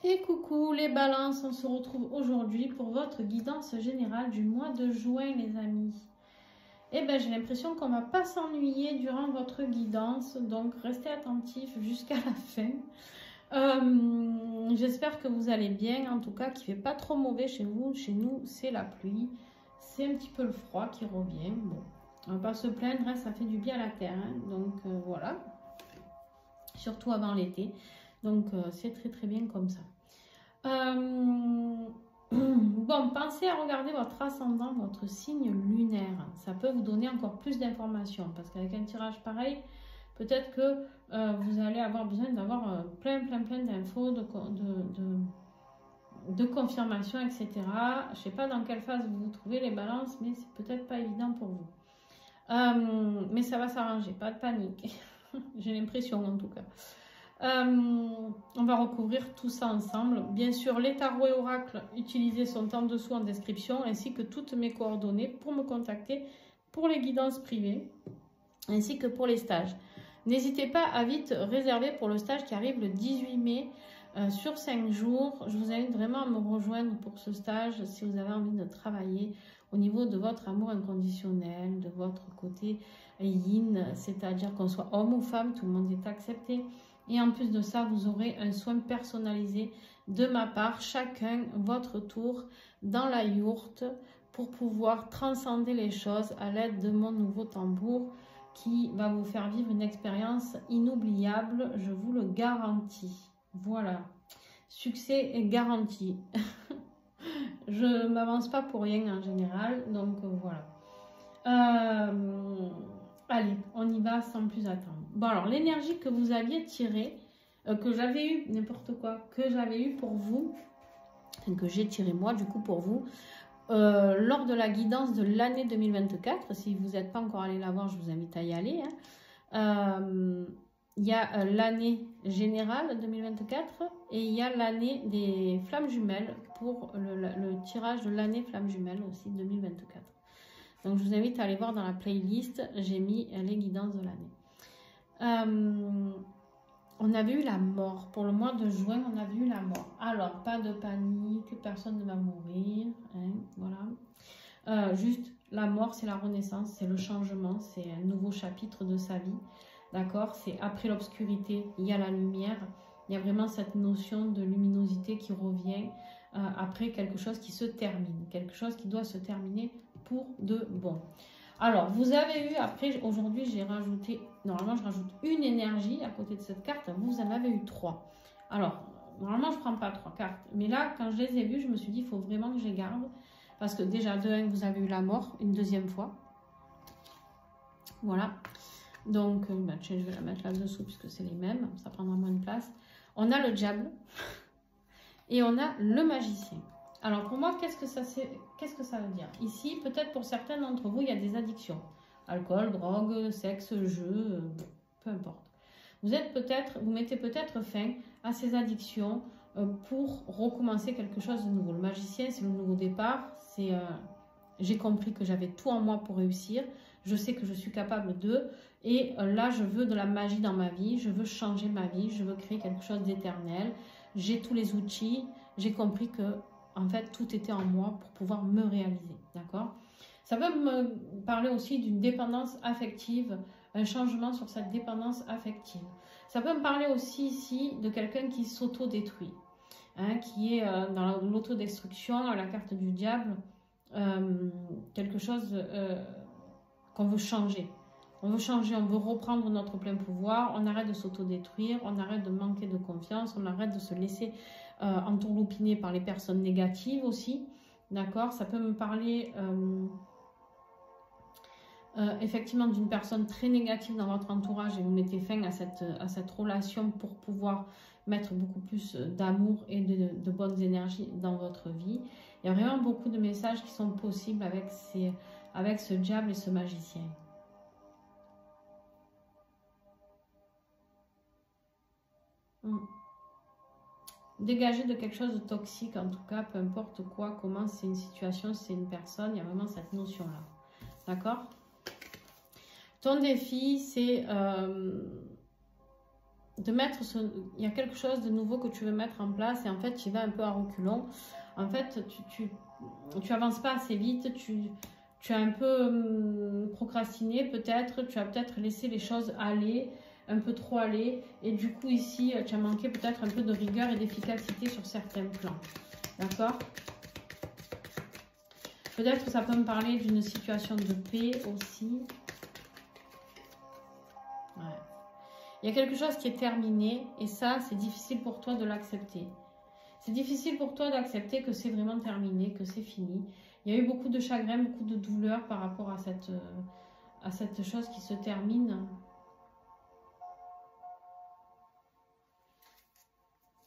Et coucou les balances, on se retrouve aujourd'hui pour votre guidance générale du mois de juin les amis. Et ben j'ai l'impression qu'on ne va pas s'ennuyer durant votre guidance, donc restez attentifs jusqu'à la fin. J'espère que vous allez bien, en tout cas qu'il ne fait pas trop mauvais chez vous. Chez nous c'est la pluie, c'est un petit peu le froid qui revient. Bon, on ne va pas se plaindre, hein, ça fait du bien à la terre, hein, donc voilà, surtout avant l'été. Donc c'est très bien comme ça. Bon, pensez à regarder votre ascendant, votre signe lunaire. Ça peut vous donner encore plus d'informations parce qu'avec un tirage pareil, peut-être que vous allez avoir besoin d'avoir plein d'infos, de confirmation, etc. Je ne sais pas dans quelle phase vous vous trouvez les balances, mais c'est peut-être pas évident pour vous. Mais ça va s'arranger, pas de panique. J'ai l'impression en tout cas. On va recouvrir tout ça ensemble. Bien sûr, les tarots et oracles utilisés sont en dessous en description, ainsi que toutes mes coordonnées pour me contacter pour les guidances privées, ainsi que pour les stages. N'hésitez pas à vite réserver pour le stage qui arrive le 18 mai sur 5 jours. Je vous invite vraiment à me rejoindre pour ce stage si vous avez envie de travailler au niveau de votre amour inconditionnel, de votre côté yin, c'est-à-dire qu'on soit homme ou femme, tout le monde est accepté. Et en plus de ça, vous aurez un soin personnalisé de ma part, chacun votre tour dans la yourte pour pouvoir transcender les choses à l'aide de mon nouveau tambour qui va vous faire vivre une expérience inoubliable, je vous le garantis. Voilà, succès est garanti. Je ne m'avance pas pour rien en général, donc voilà. Allez, on y va sans plus attendre. Bon, alors, l'énergie que vous aviez tirée, que j'avais eu, n'importe quoi, que j'avais eu pour vous, enfin, que j'ai tiré moi, du coup, pour vous, lors de la guidance de l'année 2024, si vous n'êtes pas encore allé la voir, je vous invite à y aller. Il y a l'année générale 2024 et il y a l'année des flammes jumelles pour le tirage de l'année flammes jumelles aussi 2024. Donc, je vous invite à aller voir dans la playlist, j'ai mis les guidances de l'année. On avait eu la mort. Pour le mois de juin, on avait eu la mort. Alors, pas de panique, personne ne va mourir. Hein, voilà. Juste, la mort, c'est la renaissance, c'est le changement, c'est un nouveau chapitre de sa vie. D'accord? C'est après l'obscurité, il y a la lumière. Il y a vraiment cette notion de luminosité qui revient après quelque chose qui se termine. Quelque chose qui doit se terminer pour de bon. Alors, vous avez eu, après, aujourd'hui, j'ai rajouté, normalement, je rajoute une énergie à côté de cette carte. Vous en avez eu 3. Alors, normalement, je ne prends pas 3 cartes. Mais là, quand je les ai vues, je me suis dit, il faut vraiment que je les garde. Parce que déjà, de 1, vous avez eu la mort une deuxième fois. Voilà. Donc, tiens, je vais la mettre là-dessous puisque c'est les mêmes. Ça prendra moins de place. On a le diable et on a le magicien. Alors pour moi, qu'est-ce que ça veut dire? Ici, peut-être pour certains d'entre vous, il y a des addictions. Alcool, drogue, sexe, jeu, peu importe. Vous mettez peut-être fin à ces addictions pour recommencer quelque chose de nouveau. Le magicien, c'est le nouveau départ. C'est j'ai compris que j'avais tout en moi pour réussir. Je sais que je suis capable de. Et là, je veux de la magie dans ma vie. Je veux changer ma vie. Je veux créer quelque chose d'éternel. J'ai tous les outils. J'ai compris que en fait, tout était en moi pour pouvoir me réaliser, d'accord? Ça peut me parler aussi d'une dépendance affective, un changement sur cette dépendance affective. Ça peut me parler aussi ici de quelqu'un qui s'auto-détruit, hein, qui est dans l'autodestruction, à la carte du diable, quelque chose qu'on veut changer. On veut changer, on veut reprendre notre plein pouvoir, on arrête de s'autodétruire, on arrête de manquer de confiance, on arrête de se laisser entourloupiner par les personnes négatives aussi, d'accord? Ça peut me parler effectivement d'une personne très négative dans votre entourage et vous mettez fin à cette relation pour pouvoir mettre beaucoup plus d'amour et de bonnes énergies dans votre vie. Il y a vraiment beaucoup de messages qui sont possibles avec ce diable et ce magicien. Dégager de quelque chose de toxique, en tout cas, peu importe quoi, comment c'est une situation, c'est une personne, il y a vraiment cette notion-là. D'accord? Ton défi, c'est il y a quelque chose de nouveau que tu veux mettre en place et en fait, tu vas un peu à reculons. En fait, tu avances pas assez vite, tu as un peu procrastiné peut-être, tu as peut-être laissé les choses aller, un peu trop aller. Et du coup, ici, tu as manqué peut-être un peu de rigueur et d'efficacité sur certains plans. D'accord? Peut-être que ça peut me parler d'une situation de paix aussi. Ouais. Il y a quelque chose qui est terminé et ça, c'est difficile pour toi de l'accepter. C'est difficile pour toi d'accepter que c'est vraiment terminé, que c'est fini. Il y a eu beaucoup de chagrin, beaucoup de douleur par rapport à cette chose qui se termine.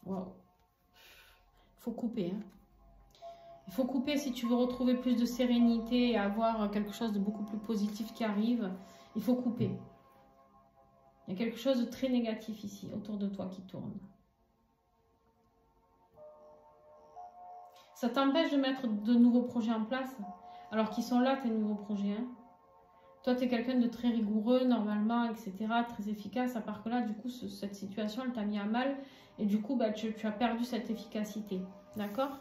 Wow. Il faut couper. Hein. Il faut couper si tu veux retrouver plus de sérénité et avoir quelque chose de beaucoup plus positif qui arrive. Il faut couper. Il y a quelque chose de très négatif ici, autour de toi qui tourne. Ça t'empêche de mettre de nouveaux projets en place, alors qu'ils sont là, tes nouveaux projets. Hein. Toi, tu es quelqu'un de très rigoureux, normalement, etc., très efficace, à part que là, du coup, cette situation, elle t'a mis à mal, et du coup, bah, tu as perdu cette efficacité. D'accord?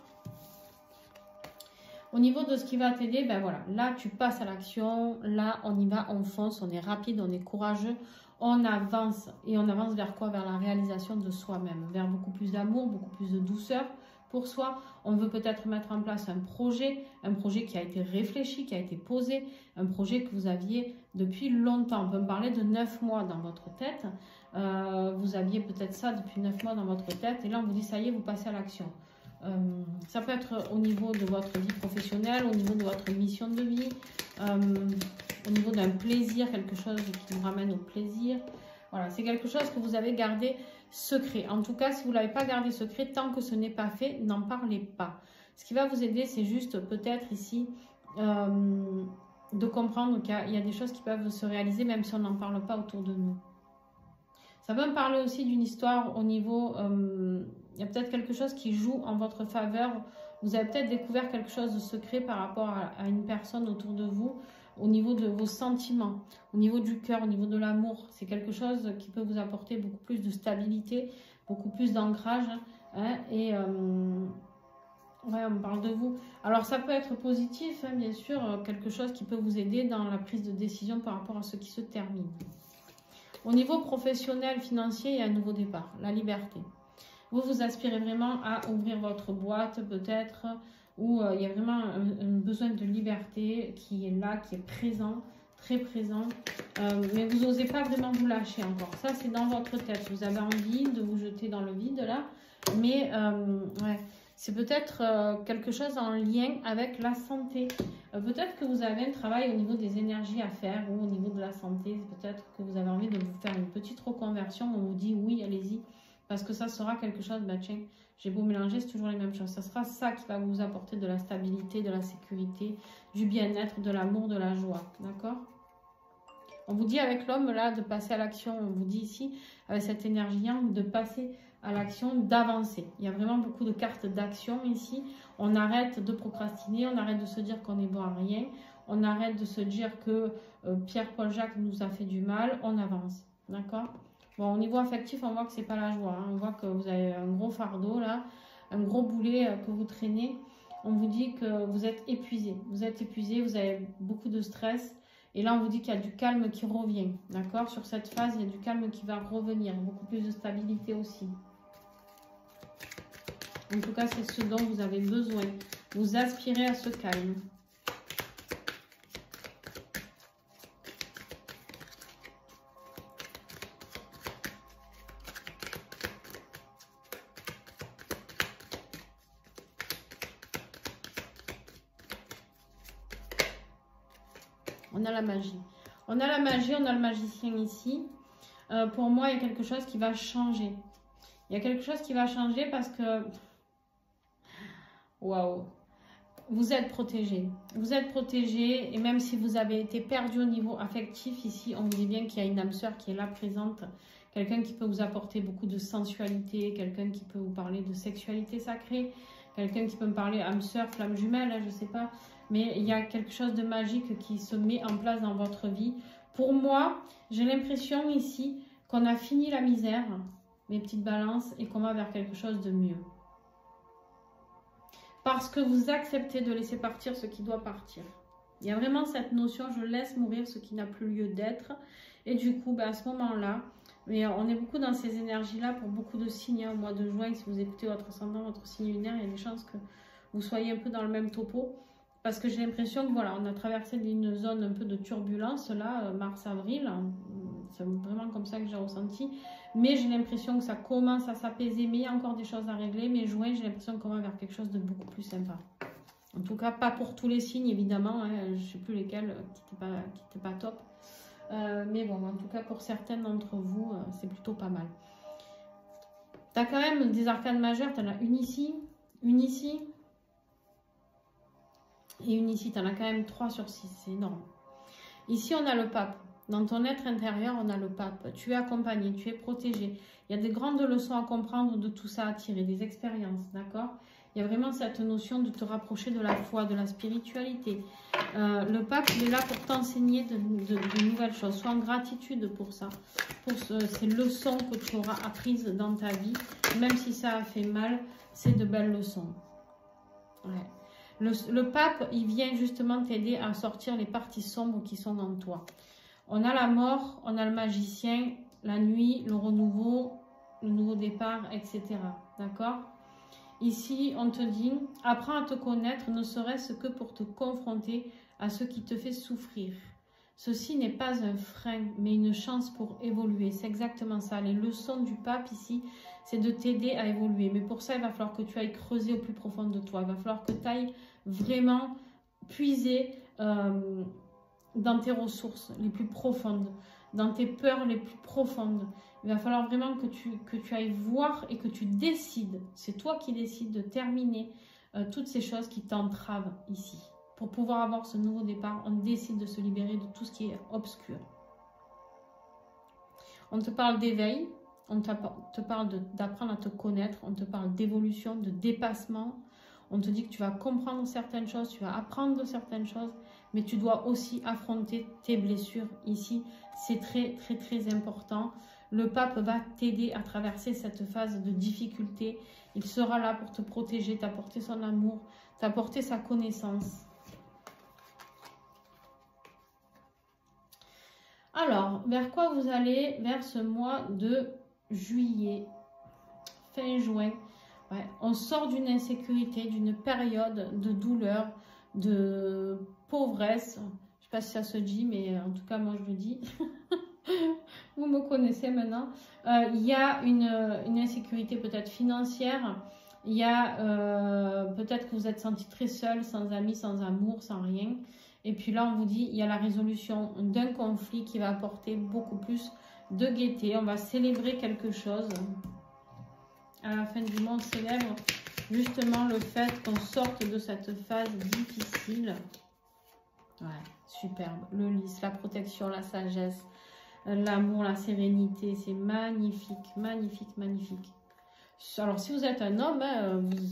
Au niveau de ce qui va t'aider, ben voilà, là, tu passes à l'action, là, on y va, on fonce, on est rapide, on est courageux, on avance, et on avance vers quoi? Vers la réalisation de soi-même, vers beaucoup plus d'amour, beaucoup plus de douceur, pour soi. On veut peut-être mettre en place un projet qui a été réfléchi, qui a été posé, un projet que vous aviez depuis longtemps. On peut me parler de 9 mois dans votre tête. Vous aviez peut-être ça depuis 9 mois dans votre tête et là on vous dit ça y est, vous passez à l'action. Ça peut être au niveau de votre vie professionnelle, au niveau de votre mission de vie, au niveau d'un plaisir, quelque chose qui vous ramène au plaisir. Voilà, c'est quelque chose que vous avez gardé secret. En tout cas, si vous ne l'avez pas gardé secret, tant que ce n'est pas fait, n'en parlez pas. Ce qui va vous aider, c'est juste peut-être ici de comprendre qu'il y a des choses qui peuvent se réaliser même si on n'en parle pas autour de nous. Ça peut me parler aussi d'une histoire au niveau... il y a peut-être quelque chose qui joue en votre faveur. Vous avez peut-être découvert quelque chose de secret par rapport à une personne autour de vous, au niveau de vos sentiments, au niveau du cœur, au niveau de l'amour. C'est quelque chose qui peut vous apporter beaucoup plus de stabilité, beaucoup plus d'ancrage. Hein, et ouais, on parle de vous. Alors ça peut être positif, hein, bien sûr, quelque chose qui peut vous aider dans la prise de décision par rapport à ce qui se termine. Au niveau professionnel, financier, il y a un nouveau départ, la liberté. Vous aspirez vraiment à ouvrir votre boîte peut-être, où il y a vraiment un besoin de liberté qui est là, qui est présent, très présent. Mais vous n'osez pas vraiment vous lâcher encore. Ça, c'est dans votre tête. Vous avez envie de vous jeter dans le vide là. Mais ouais, c'est peut-être quelque chose en lien avec la santé. Peut-être que vous avez un travail au niveau des énergies à faire ou au niveau de la santé. Peut-être que vous avez envie de vous faire une petite reconversion. On vous dit oui, allez-y. Parce que ça sera quelque chose, bah tiens, j'ai beau mélanger, c'est toujours les mêmes choses. Ça sera ça qui va vous apporter de la stabilité, de la sécurité, du bien-être, de l'amour, de la joie. D'accord? On vous dit avec l'homme là de passer à l'action. On vous dit ici, avec cette énergie de passer à l'action, d'avancer. Il y a vraiment beaucoup de cartes d'action ici. On arrête de procrastiner, on arrête de se dire qu'on est bon à rien. On arrête de se dire que Pierre-Paul Jacques nous a fait du mal. On avance. D'accord? Bon, au niveau affectif, on voit que c'est pas la joie. Hein. On voit que vous avez un gros fardeau là, un gros boulet que vous traînez. On vous dit que vous êtes épuisé. Vous êtes épuisé, vous avez beaucoup de stress. Et là, on vous dit qu'il y a du calme qui revient. D'accord? Sur cette phase, il y a du calme qui va revenir. Beaucoup plus de stabilité aussi. En tout cas, c'est ce dont vous avez besoin. Vous aspirez à ce calme. On a la magie. On a la magie, on a le magicien ici. Pour moi, il y a quelque chose qui va changer. Il y a quelque chose qui va changer parce que... Waouh! Vous êtes protégé. Vous êtes protégé et même si vous avez été perdu au niveau affectif, ici, on vous dit bien qu'il y a une âme sœur qui est là présente. Quelqu'un qui peut vous apporter beaucoup de sensualité, quelqu'un qui peut vous parler de sexualité sacrée, quelqu'un qui peut me parler âme sœur, flamme jumelle, je ne sais pas. Mais il y a quelque chose de magique qui se met en place dans votre vie. Pour moi, j'ai l'impression ici qu'on a fini la misère, mes petites balances, et qu'on va vers quelque chose de mieux. Parce que vous acceptez de laisser partir ce qui doit partir. Il y a vraiment cette notion, je laisse mourir ce qui n'a plus lieu d'être. Et du coup, à ce moment-là, mais on est beaucoup dans ces énergies-là pour beaucoup de signes. Au mois de juin, si vous écoutez votre ascendant, votre signe lunaire, il y a des chances que vous soyez un peu dans le même topo. Parce que j'ai l'impression que voilà, on a traversé une zone un peu de turbulence, là, mars-avril. C'est vraiment comme ça que j'ai ressenti. Mais j'ai l'impression que ça commence à s'apaiser, mais il y a encore des choses à régler. Mais juin, j'ai l'impression qu'on va vers quelque chose de beaucoup plus sympa. En tout cas, pas pour tous les signes, évidemment. Hein, je ne sais plus lesquels qui n'étaient pas top. Mais bon, en tout cas, pour certaines d'entre vous, c'est plutôt pas mal. Tu as quand même des arcanes majeures. Tu en as une ici, et une ici. Tu en as quand même 3 sur 6. C'est énorme. Ici, on a le pape. Dans ton être intérieur, on a le pape. Tu es accompagné, tu es protégé. Il y a des grandes leçons à comprendre de tout ça, à tirer, des expériences, d'accord? Il y a vraiment cette notion de te rapprocher de la foi, de la spiritualité. Le pape, il est là pour t'enseigner de nouvelles choses. Sois en gratitude pour ça, pour ces leçons que tu auras apprises dans ta vie. Même si ça a fait mal, c'est de belles leçons. Ouais. Le pape, il vient justement t'aider à sortir les parties sombres qui sont en toi. On a la mort, on a le magicien, la nuit, le renouveau, le nouveau départ, etc. D'accord? Ici, on te dit, apprends à te connaître, ne serait-ce que pour te confronter à ce qui te fait souffrir. Ceci n'est pas un frein, mais une chance pour évoluer. C'est exactement ça. Les leçons du pape ici, c'est de t'aider à évoluer. Mais pour ça, il va falloir que tu ailles creuser au plus profond de toi. Il va falloir que tu ailles vraiment puiser dans tes ressources les plus profondes, dans tes peurs les plus profondes. Il va falloir vraiment que tu ailles voir et que tu décides, c'est toi qui décides de terminer toutes ces choses qui t'entravent ici. Pour pouvoir avoir ce nouveau départ, on décide de se libérer de tout ce qui est obscur. On te parle d'éveil, on te parle d'apprendre à te connaître, on te parle d'évolution, de dépassement. On te dit que tu vas comprendre certaines choses, tu vas apprendre de certaines choses, mais tu dois aussi affronter tes blessures ici. C'est très, très, très important. Le pape va t'aider à traverser cette phase de difficulté. Il sera là pour te protéger, t'apporter son amour, t'apporter sa connaissance. Alors, vers quoi vous allez? Vers ce mois de juillet, fin juin. Ouais, on sort d'une insécurité, d'une période de douleur, de pauvresse. Je ne sais pas si ça se dit, mais en tout cas, moi, je le dis. Vous me connaissez maintenant. Il y a une insécurité peut-être financière. Il y a peut-être que vous êtes senti très seul, sans amis, sans amour, sans rien. Et puis là, on vous dit, il y a la résolution d'un conflit qui va apporter beaucoup plus de gaieté. On va célébrer quelque chose. À la fin du monde, célèbre justement le fait qu'on sorte de cette phase difficile. Ouais, superbe. Le lys, la protection, la sagesse, l'amour, la sérénité. C'est magnifique, magnifique, magnifique. Alors, si vous êtes un homme,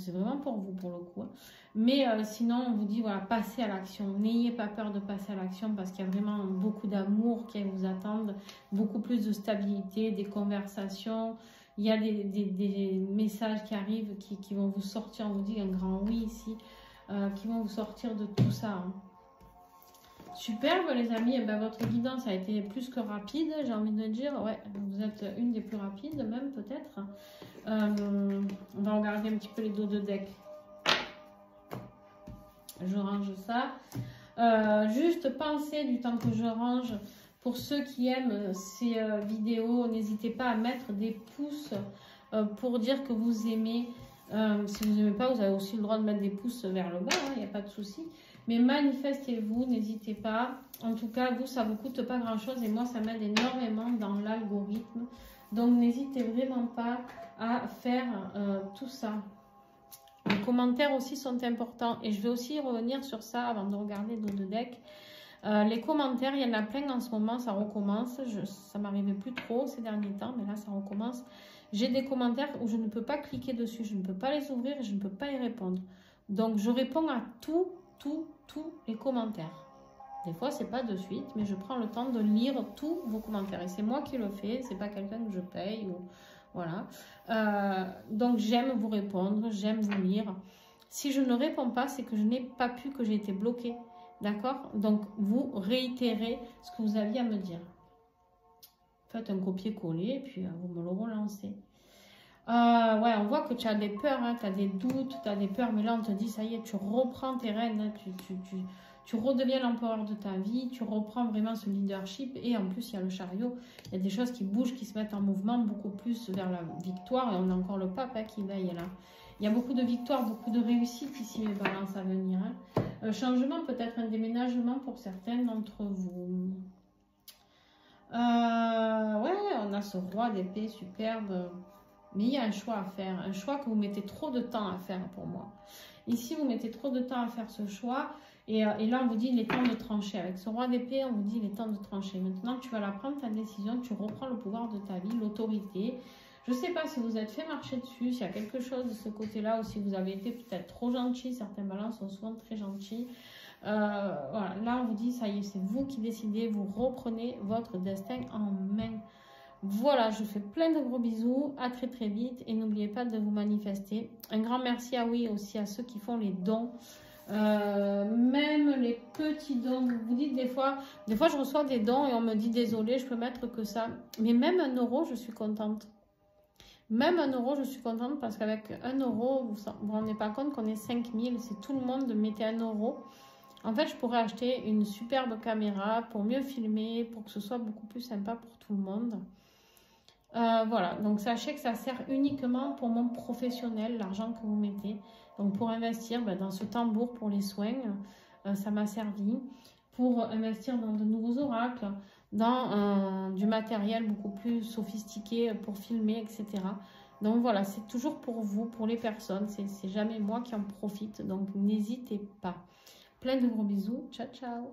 c'est vraiment pour vous, pour le coup. Hein. Mais sinon, on vous dit, voilà, passez à l'action. N'ayez pas peur de passer à l'action parce qu'il y a vraiment beaucoup d'amour qui vous attendent, beaucoup plus de stabilité, des conversations. Il y a des messages qui arrivent, qui vont vous sortir, on vous dit un grand oui ici, qui vont vous sortir de tout ça. Hein. Superbe les amis, et ben, votre guidance a été plus que rapide, j'ai envie de dire. Ouais, vous êtes une des plus rapides même peut-être. On va regarder un petit peu les dos de deck. Je range ça. Juste pensez du temps que je range. Pour ceux qui aiment ces vidéos, n'hésitez pas à mettre des pouces pour dire que vous aimez. Si vous n'aimez pas, vous avez aussi le droit de mettre des pouces vers le bas, il n'y a pas de souci. Mais manifestez-vous, n'hésitez pas. En tout cas, vous, ça ne vous coûte pas grand-chose et moi, ça m'aide énormément dans l'algorithme. Donc, n'hésitez vraiment pas à faire tout ça. Les commentaires aussi sont importants et je vais aussi revenir sur ça avant de regarder le dos de deck. Les commentaires, il y en a plein en ce moment, ça recommence. Ça m'arrivait plus trop ces derniers temps, mais là, ça recommence. J'ai des commentaires où je ne peux pas cliquer dessus, je ne peux pas les ouvrir et je ne peux pas y répondre. Donc, je réponds à tous les commentaires. Des fois, c'est pas de suite, mais je prends le temps de lire tous vos commentaires. Et c'est moi qui le fais, c'est pas quelqu'un que je paye. Ou... Voilà. Donc, j'aime vous répondre, j'aime vous lire. Si je ne réponds pas, c'est que je n'ai pas pu, que j'ai été bloquée. D'accord? Donc, vous réitérez ce que vous aviez à me dire. Faites un copier-coller, et puis vous me le relancez. Ouais, on voit que tu as des peurs, hein, tu as des doutes, tu as des peurs, mais là, on te dit, ça y est, tu reprends tes rênes, hein, tu redeviens l'empereur de ta vie, tu reprends vraiment ce leadership, et en plus, il y a le chariot, il y a des choses qui bougent, qui se mettent en mouvement, beaucoup plus vers la victoire, et on a encore le pape hein, qui veille là. Il y a beaucoup de victoires, beaucoup de réussites ici, les balances à venir. Hein. Changement, peut-être un déménagement pour certains d'entre vous. Ouais, on a ce roi d'épée superbe. Mais il y a un choix à faire. Un choix que vous mettez trop de temps à faire pour moi. Ici, vous mettez trop de temps à faire ce choix. Et là, on vous dit, il est temps de trancher. Avec ce roi d'épée, on vous dit, il est temps de trancher. Maintenant, tu vas la prendre, ta décision. Tu reprends le pouvoir de ta vie, l'autorité. Je ne sais pas si vous êtes fait marcher dessus, s'il y a quelque chose de ce côté-là, ou si vous avez été peut-être trop gentil. Certaines balances sont souvent très gentils. Voilà, là on vous dit ça y est, c'est vous qui décidez, vous reprenez votre destin en main. Voilà, je fais plein de gros bisous, à très très vite et n'oubliez pas de vous manifester. Un grand merci aussi à ceux qui font les dons, même les petits dons. Vous vous dites des fois je reçois des dons et on me dit désolé, je peux mettre que ça, mais même 1 euro je suis contente. Même 1 euro, je suis contente parce qu'avec 1 euro, vous vous rendez pas compte qu'on est 5000. Si tout le monde mettait 1 euro, en fait, je pourrais acheter une superbe caméra pour mieux filmer, pour que ce soit beaucoup plus sympa pour tout le monde. Voilà, donc sachez que ça sert uniquement pour mon professionnel, l'argent que vous mettez. Donc pour investir dans ce tambour pour les soins, ça m'a servi. Pour investir dans de nouveaux oracles, dans du matériel beaucoup plus sophistiqué pour filmer, etc. Donc voilà, c'est toujours pour vous, pour les personnes. C'est jamais moi qui en profite, donc n'hésitez pas. Plein de gros bisous. Ciao, ciao.